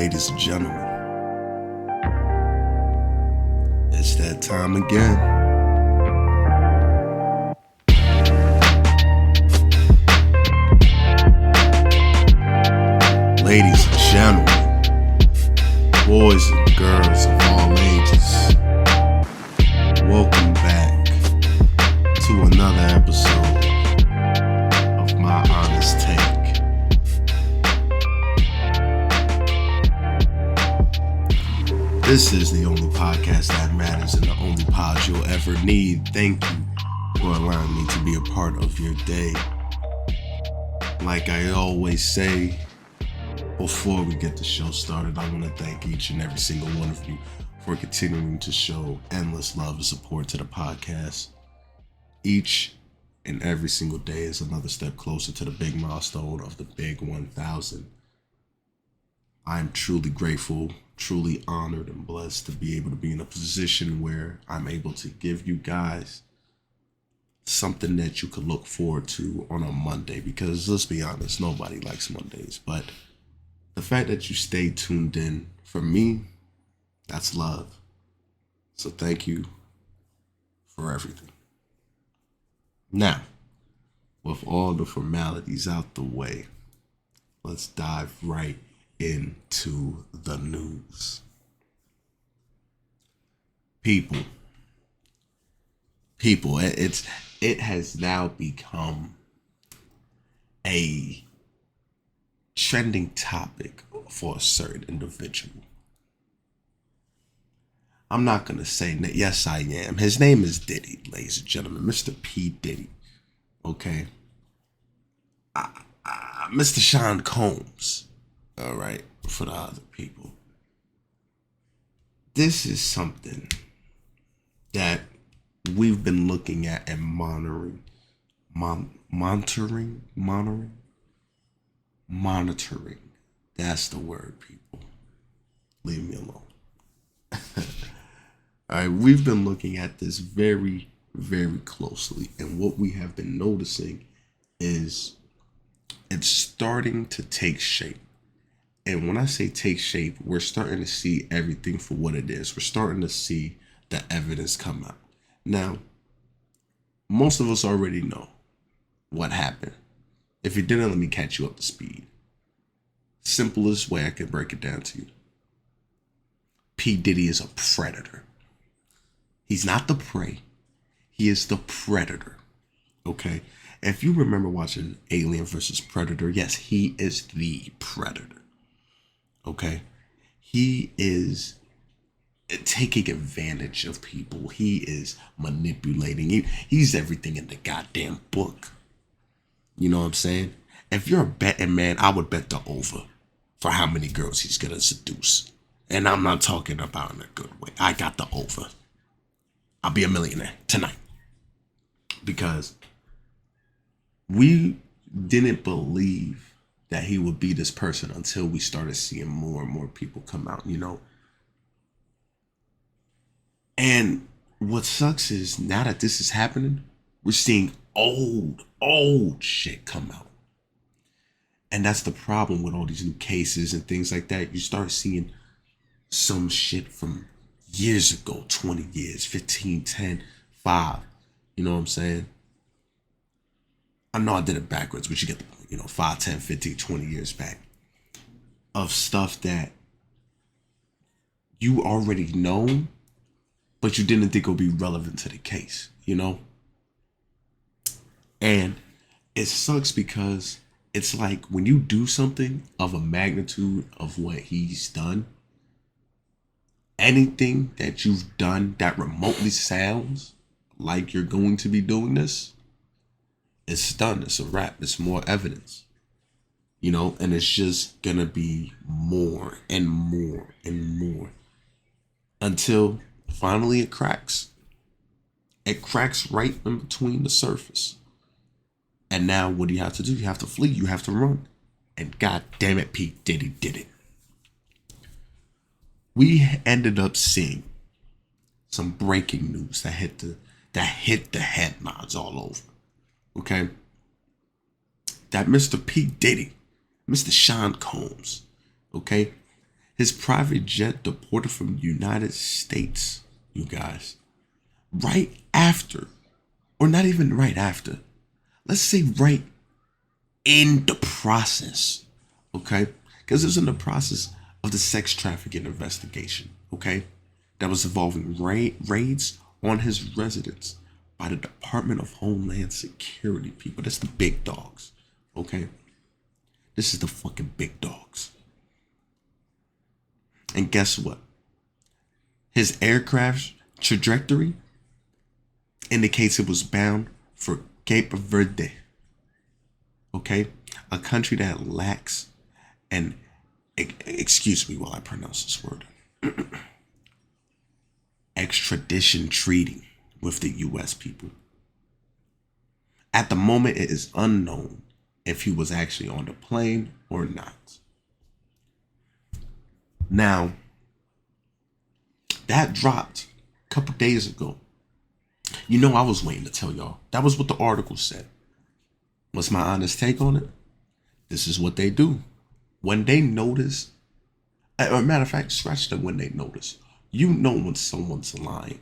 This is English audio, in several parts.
Ladies and gentlemen, it's that time again. Ladies and gentlemen, boys and girls of all ages, welcome back to another episode of My Honest Take. This is the only podcast that matters and the only pod you'll ever need. Thank you for allowing me to be a part of your day. Like I always say, before we get the show started, I want to thank each and every single one of you for continuing to show endless love and support to the podcast. Each and every single day is another step closer to the big milestone of the big 1,000. I am truly grateful, truly honored and blessed to be able to be in a position where I'm able to give you guys something that you could look forward to on a Monday, because let's be honest, nobody likes Mondays, but the fact that you stay tuned in, for me, that's love. So thank you for everything. Now, with all the formalities out the way, let's dive right into the news. People, it has now become a trending topic for a certain individual. I'm not gonna say that. Yes, I am. His name is Diddy, ladies and gentlemen, Mr. P. Diddy. Okay, Mr. Sean Combs. All right, for the other people. This is something that we've been looking at and monitoring. That's the word, people. Leave me alone. All right, we've been looking at this very, very closely, and what we have been noticing is it's starting to take shape. And when I say take shape, we're starting to see everything for what it is. We're starting to see the evidence come out. Now, most of us already know what happened. If you didn't, let me catch you up to speed. Simplest way I can break it down to you. P. Diddy is a predator. He's not the prey. He is the predator. Okay? If you remember watching Alien vs. Predator, yes, he is the predator. Okay? He is taking advantage of people. He is manipulating. He's everything in the goddamn book. You know what I'm saying? If you're a betting man, I would bet the over for how many girls he's gonna seduce. And I'm not talking about in a good way. I got the over. I'll be a millionaire tonight. Because we didn't believe that he would be this person until we started seeing more and more people come out, you know? And what sucks is now that this is happening, we're seeing old shit come out. And that's the problem with all these new cases and things like that. You start seeing some shit from years ago, 20 years, 15, 10, 5. You know what I'm saying? I know I did it backwards, but you get the point. 5, 10, 15, 20 years back of stuff that you already know, but you didn't think it would be relevant to the case, And it sucks because it's like when you do something of a magnitude of what he's done, anything that you've done that remotely sounds like you're going to be doing this, it's done. It's a wrap. It's more evidence, and it's just gonna be more and more and more until finally it cracks. It cracks right in between the surface. And now what do you have to do? You have to flee. You have to run. And god damn it, P. Diddy did it. We ended up seeing some breaking news that hit the headlines all over. Okay? That Mr. P. Diddy, Mr. Sean Combs, okay? His private jet deported from the United States, you guys, right after, or not even right after, let's say right in the process, okay? Because it was in the process of the sex trafficking investigation, okay? That was involving raids on his residence by the Department of Homeland Security people. That's the big dogs, okay? This is the fucking big dogs. And guess what? His aircraft trajectory indicates it was bound for Cape Verde, okay? A country that lacks an, excuse me while I pronounce this word, extradition treaty with the U.S. people. At the moment, it is unknown if he was actually on the plane or not. Now, that dropped a couple days ago. You know, I was waiting to tell y'all. That was what the article said. What's my honest take on it? This is what they do. When they notice, as a matter of fact, scratch that when they notice. You know when someone's lying.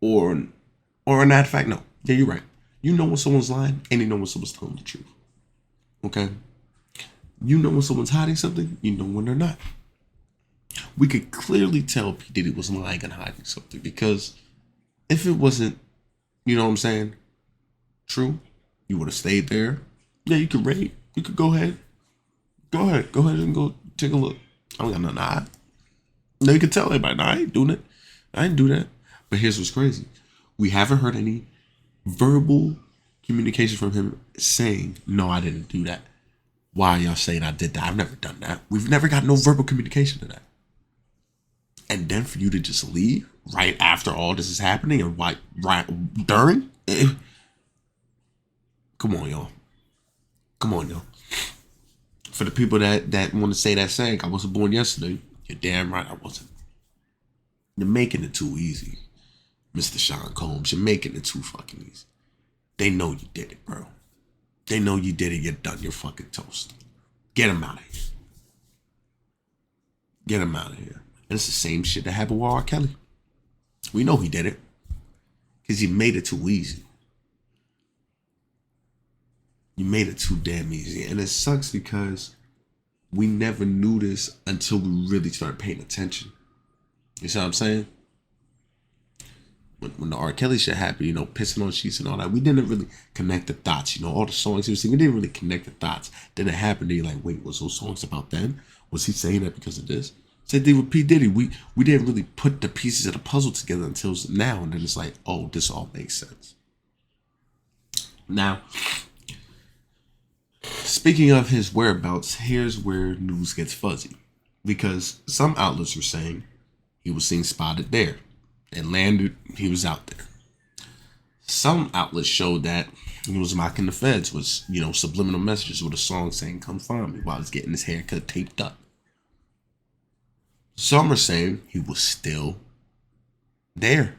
Or a matter of fact, no. Yeah, you're right. You know when someone's lying and you know when someone's telling the truth. Okay? You know when someone's hiding something, you know when they're not. We could clearly tell P. Diddy was lying and hiding something, because if it wasn't, you know what I'm saying, true, you would have stayed there. Yeah, you could rate. You could go ahead. Go ahead and go take a look. I don't got nothing to hide. No, you can tell everybody, nah, I ain't doing it. I didn't do that. But here's what's crazy. We haven't heard any verbal communication from him saying, no, I didn't do that. Why are y'all saying I did that? I've never done that. We've never got no verbal communication to that. And then for you to just leave right after all this is happening, and right during? Come on, y'all. Come on, y'all. For the people that want to say that saying, I wasn't born yesterday, you're damn right I wasn't. You're making it too easy, Mr. Sean Combs. You're making it too fucking easy. They know you did it, bro. They know you did it. You're done. You're fucking toast. Get him out of here. Get him out of here. And it's the same shit that happened with R. Kelly. We know he did it, because he made it too easy. You made it too damn easy. And it sucks because we never knew this until we really started paying attention. You see what I'm saying? When the R. Kelly shit happened, you know, pissing on sheets and all that, we didn't really connect the dots. You know, all the songs he was singing, we didn't really connect the dots. Then it happened, and you're like, wait, was those songs about then? Was he saying that because of this? Same thing with P. Diddy. We didn't really put the pieces of the puzzle together until now. And then it's like, oh, this all makes sense. Now, speaking of his whereabouts, here's where news gets fuzzy. Because some outlets were saying he was seen spotted there. And landed, he was out there. Some outlets showed that he was mocking the feds with, you know, subliminal messages with a song saying, come find me, while he's getting his haircut taped up. Some are saying he was still there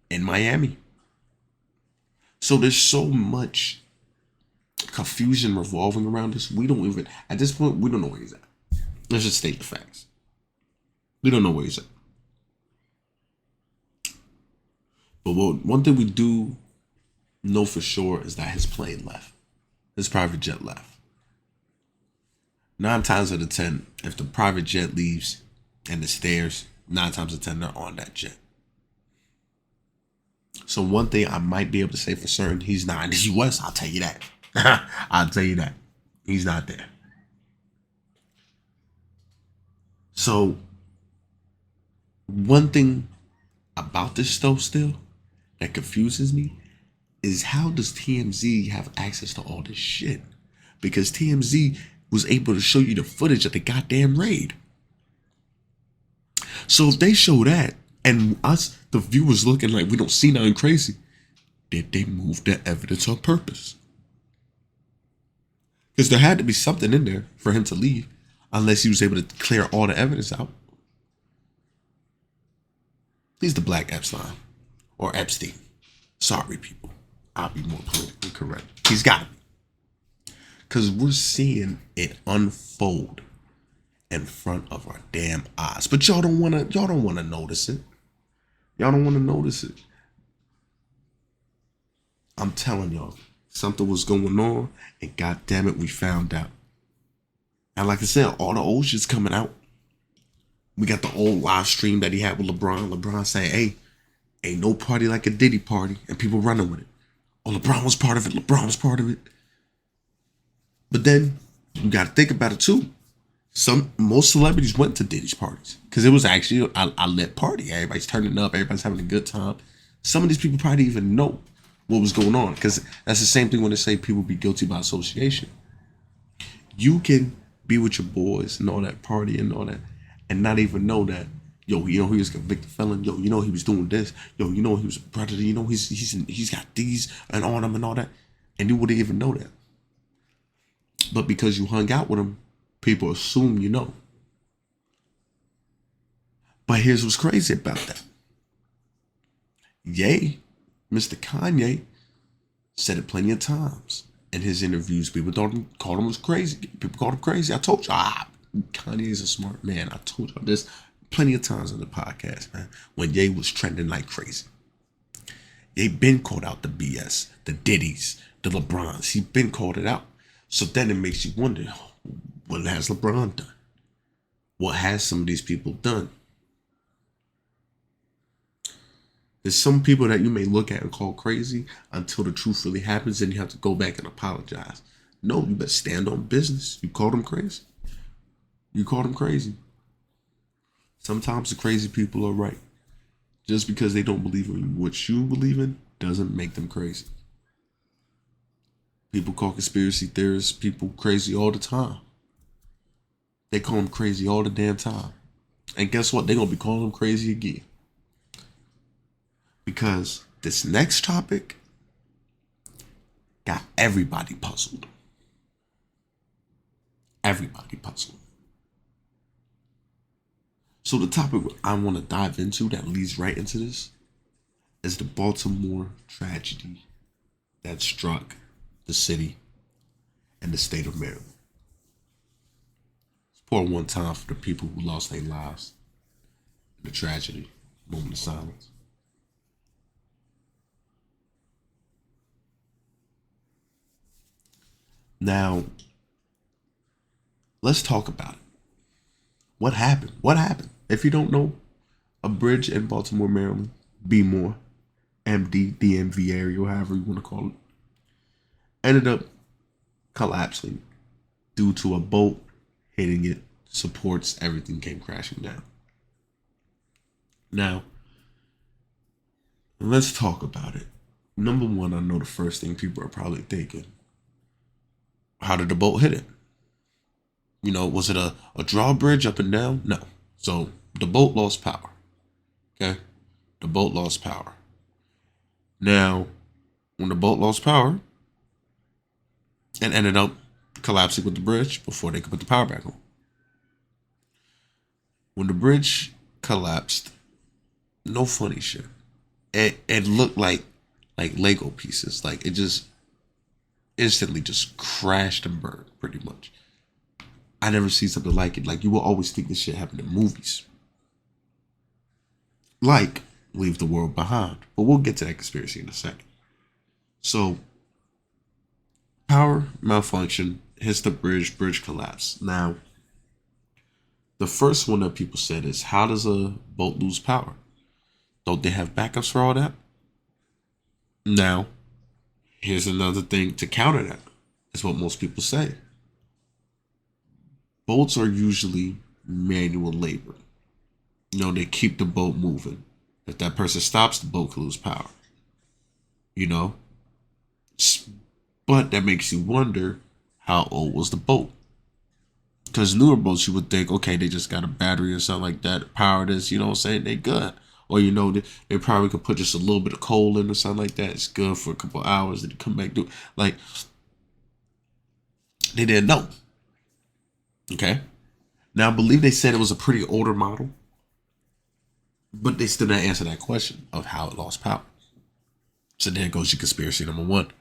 in Miami. So there's so much confusion revolving around this. We don't even, at this point, we don't know where he's at. Let's just state the facts. We don't know where he's at. But one thing we do know for sure is that his plane left. His private jet left. 9 times out of 10, if the private jet leaves and it's theirs, 9 times out of 10, they're on that jet. So one thing I might be able to say for certain, he's not in the U.S. I'll tell you that. I'll tell you that. He's not there. So one thing about this though still that confuses me is, how does TMZ have access to all this shit? Because TMZ was able to show you the footage of the goddamn raid. So if they show that and us, the viewers, looking like we don't see nothing crazy, did they move the evidence on purpose? Because there had to be something in there for him to leave, unless he was able to clear all the evidence out. He's the Black Epstein. Or Epstein. Sorry, people. I'll be more politically correct. He's got to be. Because we're seeing it unfold. in front of our damn eyes. But y'all don't wanna notice it. Y'all don't wanna notice it. I'm telling y'all, something was going on, and god damn it, we found out. And like I said, all the old shit's coming out. We got the old live stream that he had with LeBron. LeBron saying, hey, ain't no party like a Diddy party, and people running with it. Oh, LeBron was part of it. LeBron was part of it. But then you got to think about it too. Most celebrities went to Diddy's parties because it was actually a lit party. Everybody's turning up. Everybody's having a good time. Some of these people probably didn't even know what was going on, because that's the same thing when they say people be guilty by association. You can be with your boys and all that party and all that, and not even know that, yo, you know, he was a convicted felon. Yo, you know, he was doing this. Yo, you know, he was a predator. You know, he's got these and on him and all that, and you wouldn't even know that. But because you hung out with him, people assume you know. But here's what's crazy about that. Ye, Mr. Kanye, said it plenty of times in his interviews. People called him crazy. People called him crazy. I told you, Kanye is a smart man. I told y'all this plenty of times on the podcast, man, when Ye was trending like crazy. Ye been called out the BS, the Diddys, the LeBrons. He been called it out. So then it makes you wonder, what has LeBron done? What has some of these people done? There's some people that you may look at and call crazy until the truth really happens, and you have to go back and apologize. No, you better stand on business. You called them crazy. You called them crazy. Sometimes the crazy people are right. Just because they don't believe in what you believe in doesn't make them crazy. People call conspiracy theorists people crazy all the time. They call them crazy all the damn time. And guess what? They're going to be calling them crazy again. Because this next topic got everybody puzzled. Everybody puzzled. So the topic I want to dive into that leads right into this is the Baltimore tragedy that struck the city and the state of Maryland. Let's pour one time for the people who lost their lives in the tragedy. Moment of silence. Now, let's talk about it. What happened? What happened? If you don't know, a bridge in Baltimore, Maryland, B-More, MD, DMV area, or however you want to call it, ended up collapsing due to a boat hitting it. Supports, everything came crashing down. Now, let's talk about it. Number one, I know the first thing people are probably thinking, how did the boat hit it? You know, was it a drawbridge up and down? No. So the boat lost power. Okay? The boat lost power. Now, when the boat lost power, it ended up collapsing with the bridge before they could put the power back on. When the bridge collapsed, no funny shit. It looked like Lego pieces. Like it just instantly just crashed and burned pretty much. I never see something like it. Like you will always think this shit happened in movies. Like Leave the World Behind. But we'll get to that conspiracy in a second. So power malfunction, hits the bridge collapse. Now, the first one that people said is, how does a boat lose power? Don't they have backups for all that? Now, here's another thing to counter that. Is what most people say. Boats are usually manual labor. You know, they keep the boat moving. If that person stops, the boat can lose power. You know? But that makes you wonder, how old was the boat? Because newer boats, you would think, okay, they just got a battery or something like that, power this, you know what I'm saying? They good. Or, you know, they probably could put just a little bit of coal in or something like that. It's good for a couple of hours. Then you come back to it. Like, they didn't know. Okay? Now, I believe they said it was a pretty older model. But they still didn't answer that question of how it lost power. So there goes your conspiracy number one.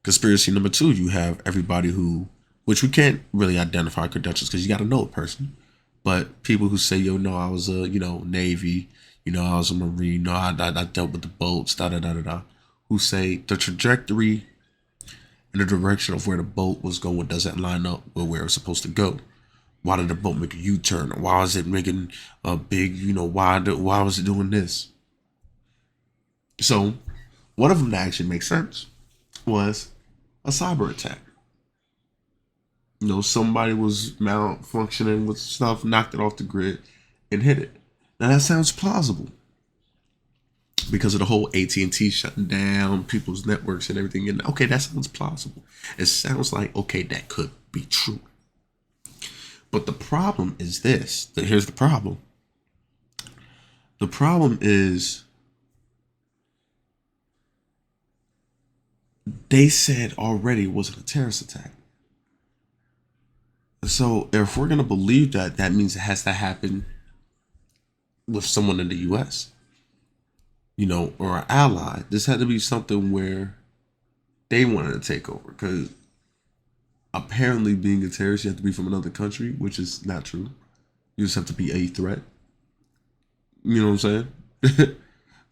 Conspiracy number two, you have everybody who which we can't really identify credentials because you got to know a person. But people who say, yo, no, I was a, Navy, I was a Marine, no, I dealt with the boats, da da da da da, who say the trajectory and the direction of where the boat was going doesn't line up with where it's supposed to go. Why did the boat make a U-turn? Why was it making a big, why was it doing this? So one of them that actually makes sense was a cyber attack. Somebody was malfunctioning with stuff, knocked it off the grid, and hit it. Now that sounds plausible because of the whole AT&T shutting down people's networks and everything. And okay, that sounds plausible. It sounds like, okay, that could be true. But the problem is this. Here's the problem. The problem is they said already it wasn't a terrorist attack. So if we're going to believe that, that means it has to happen with someone in the U.S., or an ally. This had to be something where they wanted to take over, because apparently being a terrorist, you have to be from another country, which is not true. You just have to be a threat. You know what I'm saying?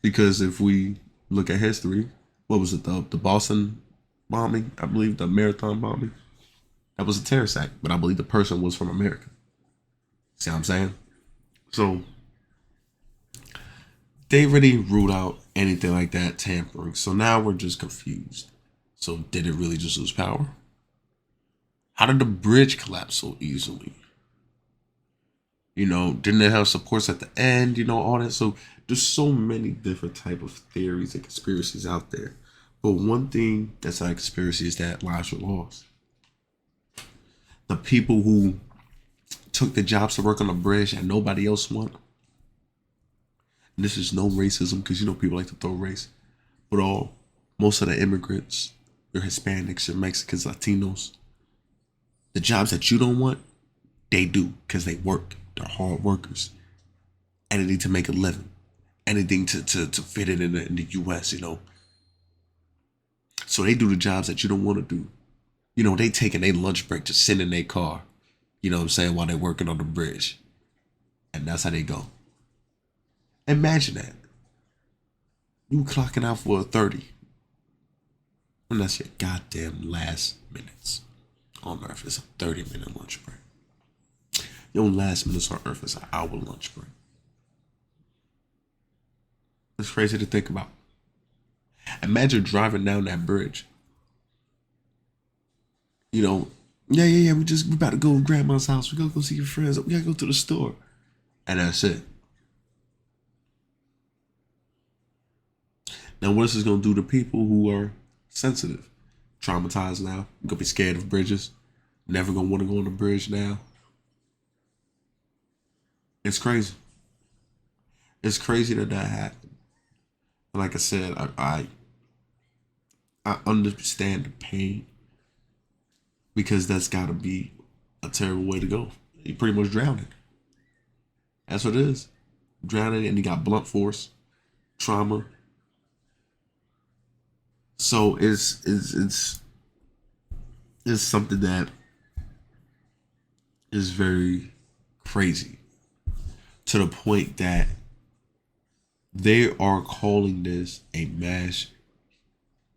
Because if we look at history, what was it? The Boston bombing, I believe, the marathon bombing. That was a terrorist act, but I believe the person was from America. See what I'm saying? So they already ruled out anything like that tampering. So now we're just confused. So did it really just lose power? How did the bridge collapse so easily? Didn't it have supports at the end? All that. So there's so many different type of theories and conspiracies out there. But one thing that's not a conspiracy is that lives were lost. The people who took the jobs to work on the bridge and nobody else wanted. And this is no racism, because people like to throw race. But most of the immigrants, your Hispanics, your Mexicans, Latinos, the jobs that you don't want, they do, because they work. They're hard workers. Anything to make a living. Anything to fit in the US, So they do the jobs that you don't want to do. They taking their lunch break to sit in their car, while they're working on the bridge. And that's how they go. Imagine that. You clocking out for a 30. And that's your goddamn last minutes on Earth. It's a 30-minute lunch break. Your last minutes on Earth is an hour lunch break. It's crazy to think about. Imagine driving down that bridge. Yeah. We about to go to grandma's house. We gotta go see your friends. We gotta go to the store. And that's it. Now, what is this gonna do to people who are sensitive, traumatized now? You're gonna be scared of bridges. Never gonna want to go on the bridge now. It's crazy. It's crazy that happened. And like I said, I understand the pain, because that's got to be a terrible way to go. You're pretty much drowning. That's what it is. Drowning, and you got blunt force, trauma. So it's something that is very crazy, to the point that they are calling this a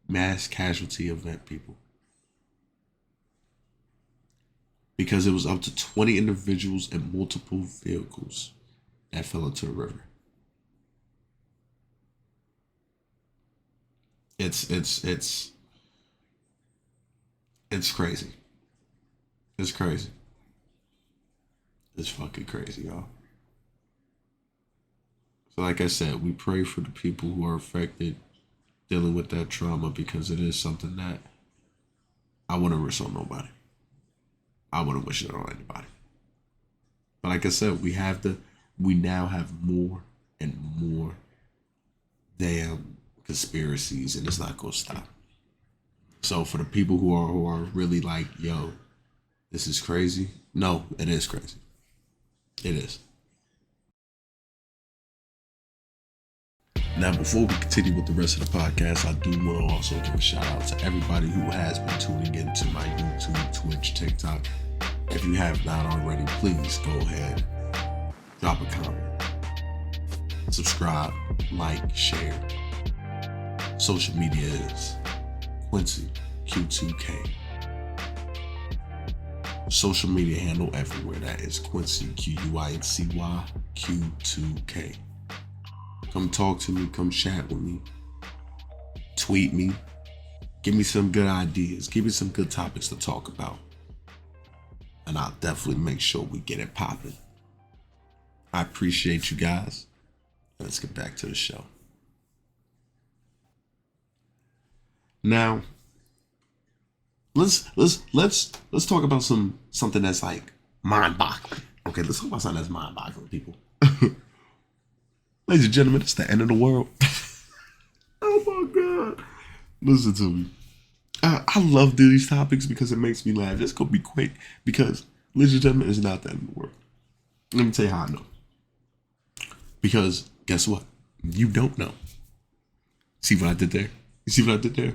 mass casualty event, people. Because it was up to 20 individuals and multiple vehicles that fell into the river. It's crazy. It's crazy. It's fucking crazy, y'all. So like I said, we pray for the people who are affected, dealing with that trauma, because it is something that I wouldn't wish on nobody. I wouldn't wish it on anybody. But like I said, we now have more and more damn conspiracies, and it's not gonna stop. So for the people who are really like, yo, this is crazy. No, it is crazy. It is. Now, before we continue with the rest of the podcast, I do want to also give a shout out to everybody who has been tuning into my YouTube, Twitch, TikTok. If you have not already, please go ahead, drop a comment, subscribe, like, share. Social media is Quincy Q2K. Social media handle everywhere, that is Quincy QUINCY Q2K. Come talk to me, come chat with me, tweet me, give me some good ideas, give me some good topics to talk about, and I'll definitely make sure we get it popping. I appreciate you guys. Let's get back to the show. Now, let's talk about something that's like mind-boggling. Okay, let's talk about something that's mind-boggling, people. Ladies and gentlemen, it's the end of the world. Oh my God. Listen to me. I love these topics because it makes me laugh. It's going to be quick because, ladies and gentlemen, it's not the end of the world. Let me tell you how I know. Because, guess what? You don't know. See what I did there? You see what I did there?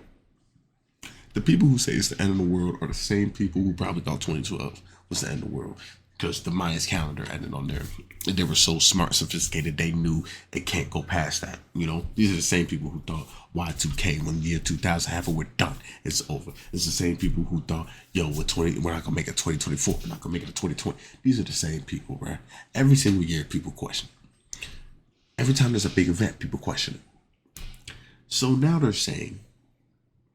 The people who say it's the end of the world are the same people who probably thought 2012 was the end of the world. Because the Maya's calendar ended on there. And they were so smart, sophisticated, they knew it can't go past that. You know, these are the same people who thought Y2K, when the year 2000 happened, we're done. It's over. It's the same people who thought, yo, we're not going to make it 2024. We're not going to make it 2020. These are the same people, right? Every single year, people question. Every time there's a big event, people question it. So now they're saying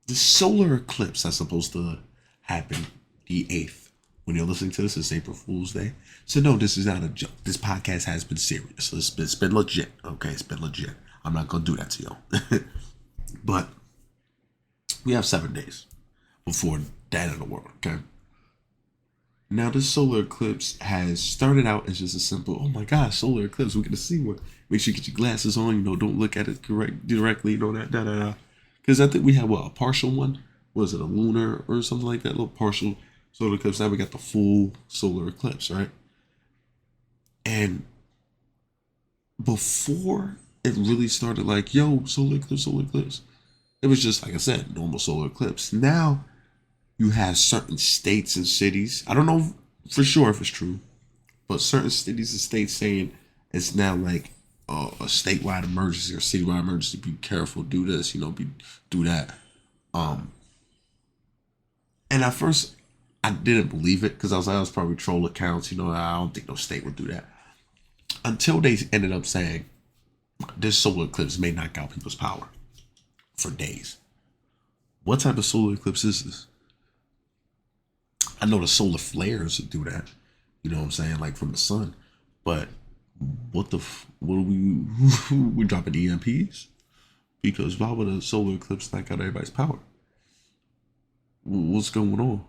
the solar eclipse that's supposed to happen the 8th. When you're listening to this, it's April Fool's Day. So no, this is not a joke. This podcast has been serious. It's been legit. Okay, it's been legit. I'm not going to do that to y'all. But we have 7 days before the end of the world, okay? Now, this solar eclipse has started out as just a simple, oh my gosh, solar eclipse, we're going to see one. Make sure you get your glasses on, you know, don't look at it directly, you know, that. Because I think we have, a partial one? Was it a lunar or something like that? A little partial solar eclipse. Now we got the full solar eclipse, right? And before it really started like, yo, solar eclipse, it was just, like I said, normal solar eclipse. Now you have certain states and cities. I don't know for sure if it's true, but certain cities and states saying it's now like a statewide emergency or citywide emergency. Be careful, do this, you know, do that. And at first, I didn't believe it because I was like, I was probably troll accounts. You know, I don't think no state would do that. Until they ended up saying this solar eclipse may knock out people's power for days. What type of solar eclipse is this? I know the solar flares would do that. You know what I'm saying? Like from the sun. But what are we dropping EMPs? Because why would a solar eclipse knock out everybody's power? What's going on?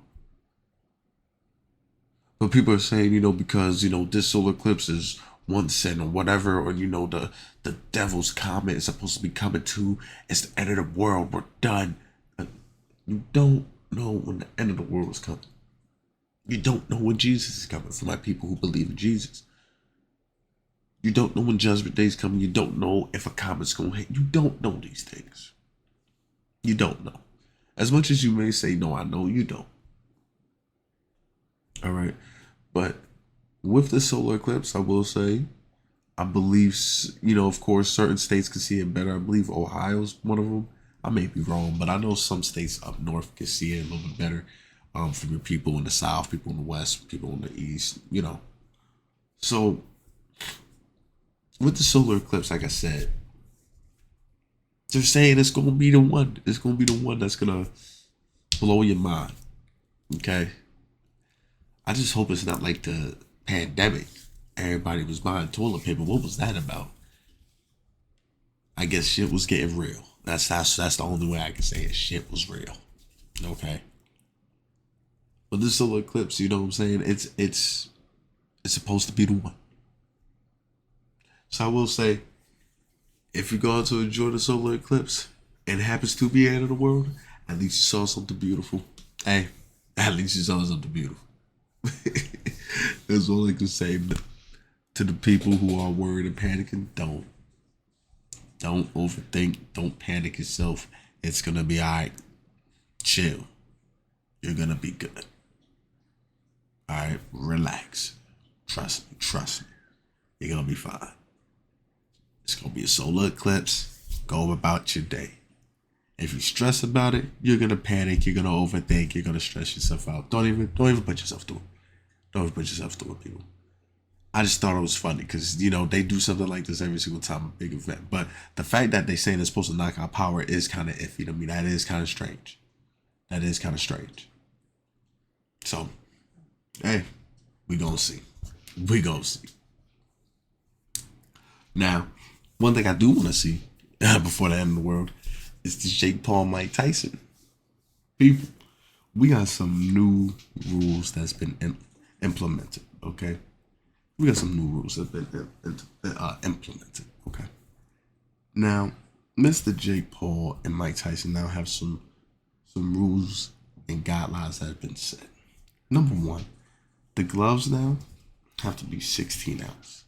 But people are saying, you know, because, you know, this solar eclipse is 1 cent or whatever, or, you know, the devil's comet is supposed to be coming to. It's the end of the world. We're done. You don't know when the end of the world is coming. You don't know when Jesus is coming, for my people who believe in Jesus. You don't know when Judgment Day is coming. You don't know if a comet's going to hit. You don't know these things. You don't know. As much as you may say, no, I know, you don't. All right. But with the solar eclipse, I will say, I believe, you know, of course, certain states can see it better. I believe Ohio's one of them. I may be wrong, but I know some states up north can see it a little bit better. From your people in the south, people in the west, people in the east, you know. So with the solar eclipse, like I said, they're saying it's going to be the one. It's going to be the one that's going to blow your mind. Okay? I just hope it's not like the pandemic. Everybody was buying toilet paper. What was that about? I guess shit was getting real. That's the only way I can say it. Shit was real. Okay? But this solar eclipse, you know what I'm saying? It's supposed to be the one. So I will say, if you go out to enjoy the solar eclipse and it happens to be the end of the world, at least you saw something beautiful. Hey, at least you saw something beautiful. That's all I can say to the people who are worried and panicking. Don't overthink. Don't panic yourself. It's gonna be all right. Chill. You're gonna be good. All right. Relax. Trust me. Trust me. You're gonna be fine. It's gonna be a solar eclipse. Go about your day. If you stress about it, you're gonna panic. You're gonna overthink. You're gonna stress yourself out. Don't even put yourself through it. Don't even put yourself through it, people. I just thought it was funny because they do something like this every single time a big event. But the fact that they saying it's supposed to knock out power is kind of iffy to me. That is kind of strange. That is kind of strange. So, hey, we gonna see. We gonna see. Now, one thing I do want to see before the end of the world is this Jake Paul Mike Tyson. People, we got some new rules that's been implemented. Okay. We got some new rules that have been implemented. Okay. Now, Mr. Jake Paul and Mike Tyson now have some rules and guidelines that have been set. Number one, the gloves now have to be 16 ounce.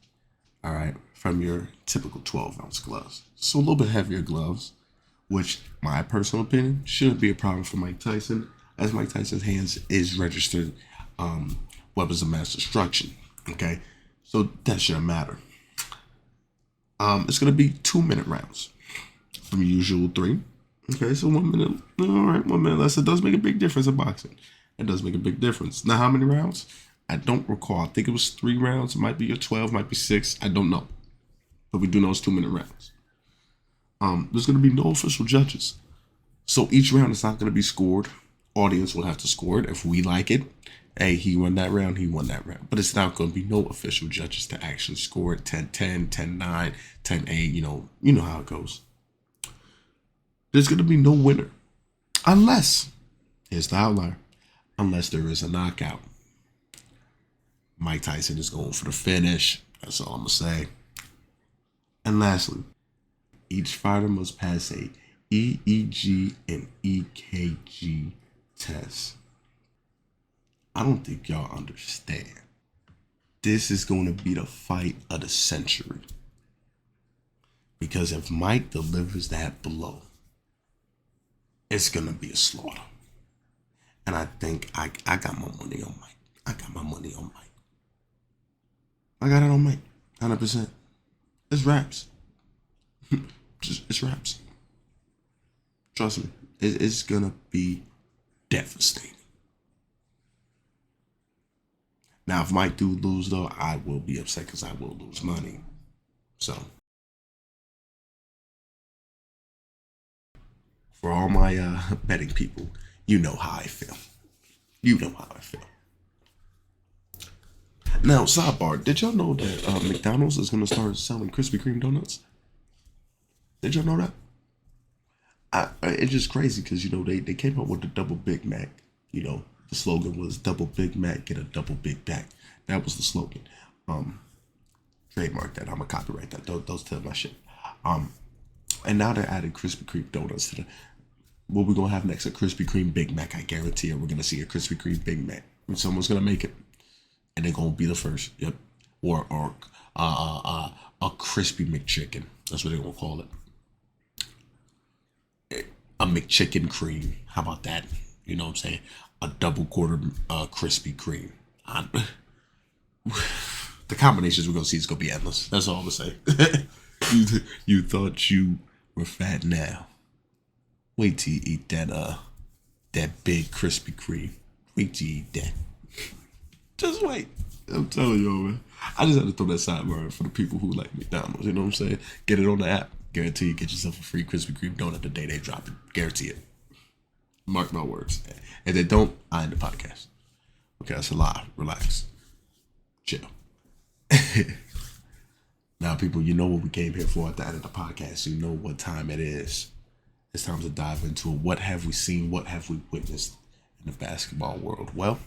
All right, from your typical 12-ounce gloves. So a little bit heavier gloves, which, my personal opinion, shouldn't be a problem for Mike Tyson, as Mike Tyson's hands is registered weapons of mass destruction. Okay. So that shouldn't matter. It's gonna be 2-minute rounds from usual 3. Okay, so 1 minute. All right, 1 minute less. It does make a big difference in boxing. It does make a big difference. Now, how many rounds? I don't recall. I think it was 3 rounds. It might be a 12. Might be 6. I don't know. But we do know it's 2-minute rounds. There's gonna be no official judges, so each round is not gonna be scored. Audience will have to score it if we like it. Hey, he won that round, he won that round. But it's not going to be no official judges to actually score it 10-10, 10-9, 10-8, you know how it goes. There's going to be no winner. Unless, here's the outlier, unless there is a knockout. Mike Tyson is going for the finish. That's all I'm going to say. And lastly, each fighter must pass a EEG and EKG test. I don't think y'all understand. This is going to be the fight of the century. Because if Mike delivers that blow, it's going to be a slaughter. And I think I got my money on Mike. I got my money on Mike. I got it on Mike. 100%. It's raps. It's raps. Trust me. It's going to be devastating. Now, if Mike do lose, though, I will be upset because I will lose money. So, for all my betting people, you know how I feel. You know how I feel. Now, sidebar, did y'all know that McDonald's is going to start selling Krispy Kreme donuts? Did y'all know that? It's just crazy because, they came up with the double Big Mac. The slogan was double Big Mac, get a double Big Mac. That was the slogan. Trademark that. I'm going to copyright that. Don't tell my shit. And now they're adding Krispy Kreme donuts to what we're going to have next, a Krispy Kreme Big Mac. I guarantee it. We're going to see a Krispy Kreme Big Mac. And someone's going to make it. And they're going to be the first. Yep. Or a crispy McChicken. That's what they're going to call it. A McChicken cream. How about that? You know what I'm saying? A double quarter Krispy Kreme. The combinations we're going to see is going to be endless. That's all I'm going to say. You thought you were fat now. Wait till you eat that big Krispy Kreme. Wait till you eat that. Just wait. I'm telling y'all, man. I just had to throw that sidebar for the people who like McDonald's. You know what I'm saying? Get it on the app. Guarantee you get yourself a free Krispy Kreme donut the day they drop it. Guarantee it. Mark my words. If they don't, I end the podcast. Okay, that's a lie. Relax. Chill. Now, people, you know what we came here for at the end of the podcast. You know what time it is. It's time to dive into it. What have we seen? What have we witnessed in the basketball world? Well,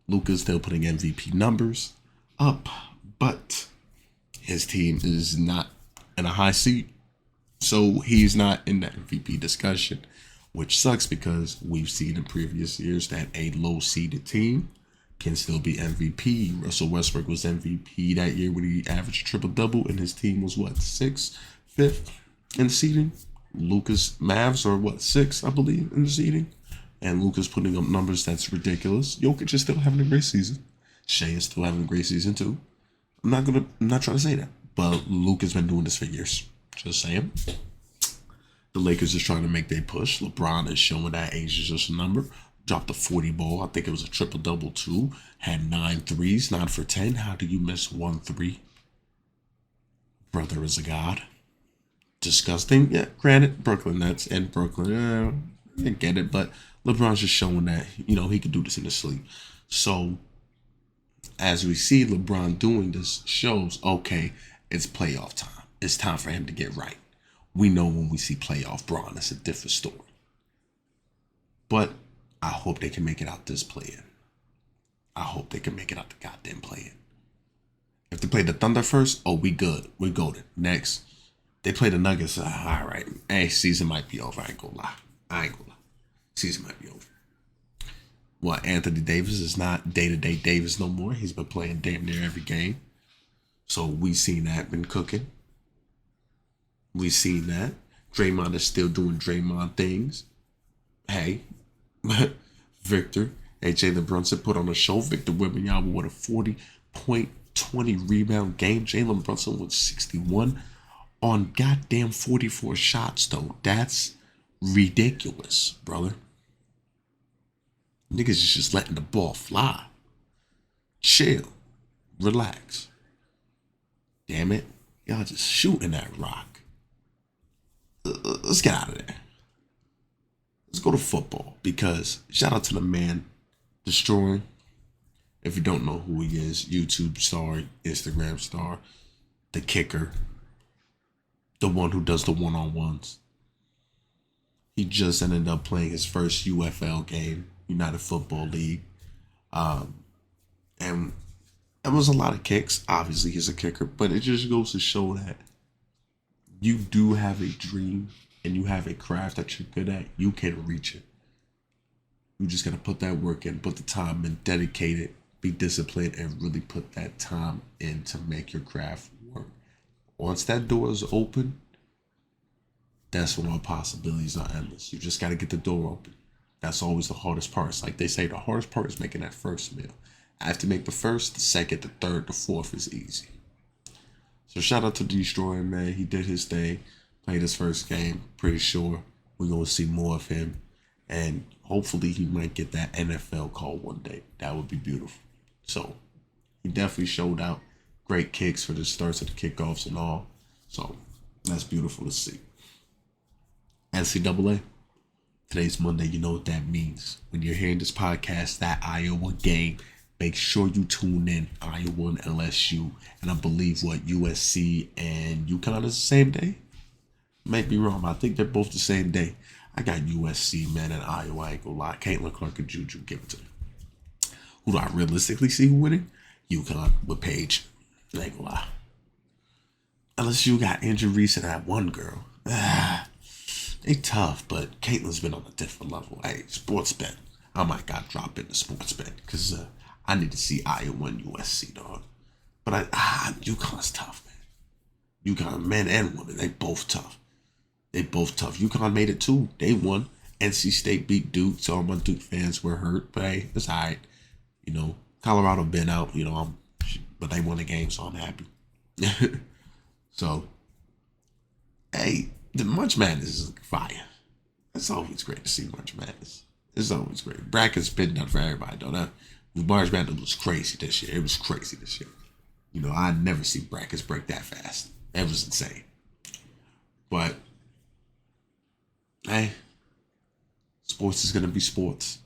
Luka's still putting MVP numbers up, but his team is not in a high seat, so he's not in that MVP discussion, which sucks because we've seen in previous years that a low-seeded team can still be MVP. Russell Westbrook was MVP that year when he averaged triple-double, and his team was, 6th, 5th? in seeding. Lucas Mavs are what, 6, I believe, in the seeding. And Luka's putting up numbers that's ridiculous. Jokic is still having a great season. Shea is still having a great season too. I'm not trying to say that. But Luka's been doing this for years. Just saying. The Lakers is trying to make their push. LeBron is showing that age is just a number. Dropped a 40 ball. I think it was a triple double too. Had 9 threes, 9 for 10. How do you miss 1 3? Brother is a god. Disgusting. Yeah, granted, Brooklyn Nets and Brooklyn. I get it, but LeBron's just showing that, he could do this in his sleep. So, as we see LeBron doing this, shows, okay, it's playoff time. It's time for him to get right. We know when we see playoff Bron, it's a different story. But I hope they can make it out this play-in. I hope they can make it out the goddamn play-in. If they play the Thunder first, oh, we good. We golden. Next, they play the Nuggets. All right. Hey, season might be over. I ain't gonna lie. Season might be over. What, Anthony Davis is not day-to-day Davis no more. He's been playing damn near every game. So we seen that been cooking. We seen that. Draymond is still doing Draymond things. Hey, Victor, Jalen Brunson put on a show. Victor Wembanyama with a 40-point, 20-rebound game. Jalen Brunson with 61 on goddamn 44 shots, though. That's ridiculous, brother. Niggas is just letting the ball fly. Chill. Relax. Damn it. Y'all just shooting that rock. Let's get out of there. Let's go to football, because shout out to the man destroying. If you don't know who he is, YouTube star, Instagram star, the kicker, the one who does the one-on-ones. He just ended up playing his first UFL game, United Football League. And it was a lot of kicks. Obviously, he's a kicker, but it just goes to show that you do have a dream and you have a craft that you're good at, you can reach it. You just gotta put that work in, put the time in, dedicate it, be disciplined, and really put that time in to make your craft work. Once that door is open, that's when all possibilities are endless. You just gotta get the door open. That's always the hardest part. It's like they say, the hardest part is making that first meal. After you make the first, the second, the third, the fourth is easy. So shout out to Destroyer, man. He did his thing, played his first game. Pretty sure we're going to see more of him. And hopefully he might get that NFL call one day. That would be beautiful. So he definitely showed out. Great kicks for the starts of the kickoffs and all. So that's beautiful to see. NCAA. Today's Monday. You know what that means. When you're hearing this podcast, that Iowa game, make sure you tune in. Iowa and LSU. And I believe USC and UConn is the same day? Might be wrong, but I think they're both the same day. I got USC, man, and Iowa. I ain't gonna lie. Caitlin Clark and Juju, give it to them. Who do I realistically see winning? UConn with Paige. I ain't gonna lie. LSU got injuries and that one girl. They tough, but Caitlin's been on a different level. Hey, sports bet. I might got drop in the sports bet because I need to see Iowa and USC, dog. But UConn's tough, man. UConn, men and women, they both tough. UConn made it too. They won. NC State beat Duke, so all my Duke fans were hurt. But hey, it's all right. Colorado been out. But they won the game, so I'm happy. So, hey, the March Madness is fire. It's always great to see March Madness. It's always great. Brackets been done for everybody, though. That March Madness was crazy this year. It was crazy this year. I never see brackets break that fast. That was insane. But, hey, sports is going to be sports.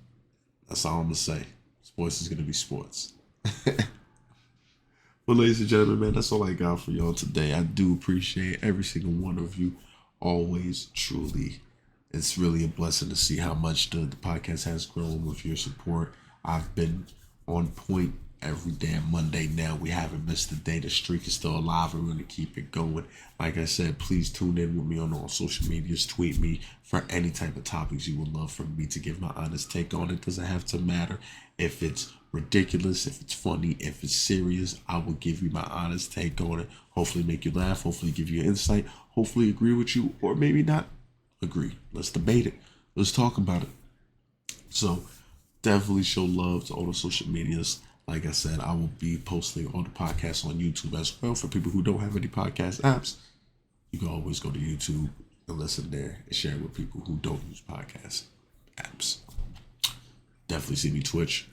That's all I'm going to say. Sports is going to be sports. Well, ladies and gentlemen, man, that's all I got for y'all today. I do appreciate every single one of you. Always, truly. It's really a blessing to see how much the podcast has grown with your support. I've been on point every damn Monday now. We haven't missed a day. The streak is still alive. We're going to keep it going. Like I said, please tune in with me on all social medias. Tweet me for any type of topics you would love for me to give my honest take on. It doesn't have to matter if it's ridiculous, if it's funny, if it's serious. I will give you my honest take on it. Hopefully make you laugh. Hopefully give you insight. Hopefully agree with you, or maybe not agree. Let's debate it. Let's talk about it. So definitely show love to all the social medias. Like I said, I will be posting all the podcasts on YouTube as well. For people who don't have any podcast apps, you can always go to YouTube and listen there and share it with people who don't use podcast apps. Definitely see me Twitch,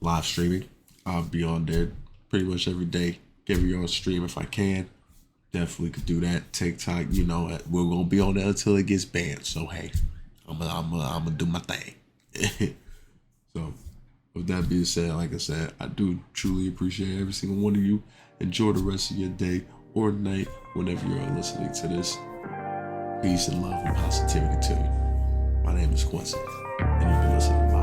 live streaming. I'll be on there pretty much every day. Give you on stream if I can. Definitely could do that. TikTok, you know, we're gonna be on there until it gets banned. So hey, I'm gonna do my thing. So, with that being said, like I said, I do truly appreciate every single one of you. Enjoy the rest of your day or night whenever you're listening to this. Peace and love and positivity to you. My name is Quincy, and you've been listening to my